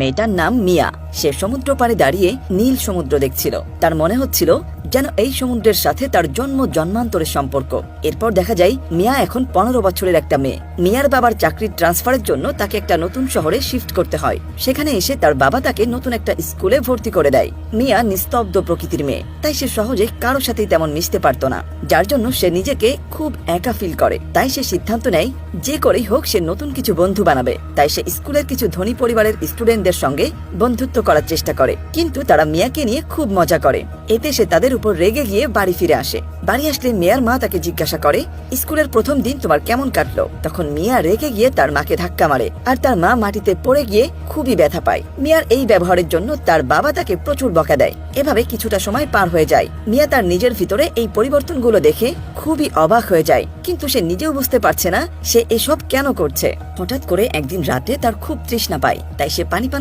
মেয়েটার নাম মিয়া। সে সমুদ্র পাড়ে দাঁড়িয়ে নীল সমুদ্র দেখছিল। তার মনে হচ্ছিল যেন এই সমুদ্রের সাথে তার জন্মান্তরের সম্পর্ক। এরপর দেখা যায় মিয়া এখন 15 বছরের একটা মেয়ে। মিয়ার বাবার চাকরির ট্রান্সফারের জন্য তাকে একটা নতুন শহরে শিফট করতে হয়। সেখানে এসে তার বাবা তাকে নতুন একটা স্কুলে ভর্তি করে দেয়। মিয়া নিস্তব্ধ প্রকৃতির মেয়ে, তাই সে সহজে কারো সাথেই তেমন মিশতে পারত না, যার জন্য সে নিজেকে খুব একা ফিল করে। তাই সে সিদ্ধান্ত নেয় যে করেই হোক সে নতুন কিছু বন্ধু বানাবে। তাই সে স্কুলের কিছু ধনী পরিবারের স্টুডেন্টদের সঙ্গে বন্ধুত্ব করার চেষ্টা করে, কিন্তু তারা মিয়াকে নিয়ে খুব মজা করে। এতে সে তাদের উপর রেগে গিয়ে বাড়ি ফিরে আসে। বাড়ি আসলে মিয়ার মা তাকে জিজ্ঞাসা করে, স্কুলের প্রথম দিন তোমার কেমন কাটলো? তখন মিয়া রেগে গিয়ে তার মাকে ধাক্কা মারে, আর তার মা মাটিতে পড়ে গিয়ে খুবই ব্যথা পায়। মিয়ার এই ব্যবহারের জন্য তার বাবা তাকে প্রচুর বকা দেয়। এভাবে কিছুটা সময় পার হয়ে যায়। মিয়া তার নিজের ভিতরে এই পরিবর্তনগুলো দেখে খুবই অবাক হয়ে যায়, কিন্তু সে নিজেও বুঝতে পারছে না সে এসব কেন করছে। হঠাৎ করে একদিন রাতে তার খুব তৃষ্ণা পায়, তাই সে পানি পান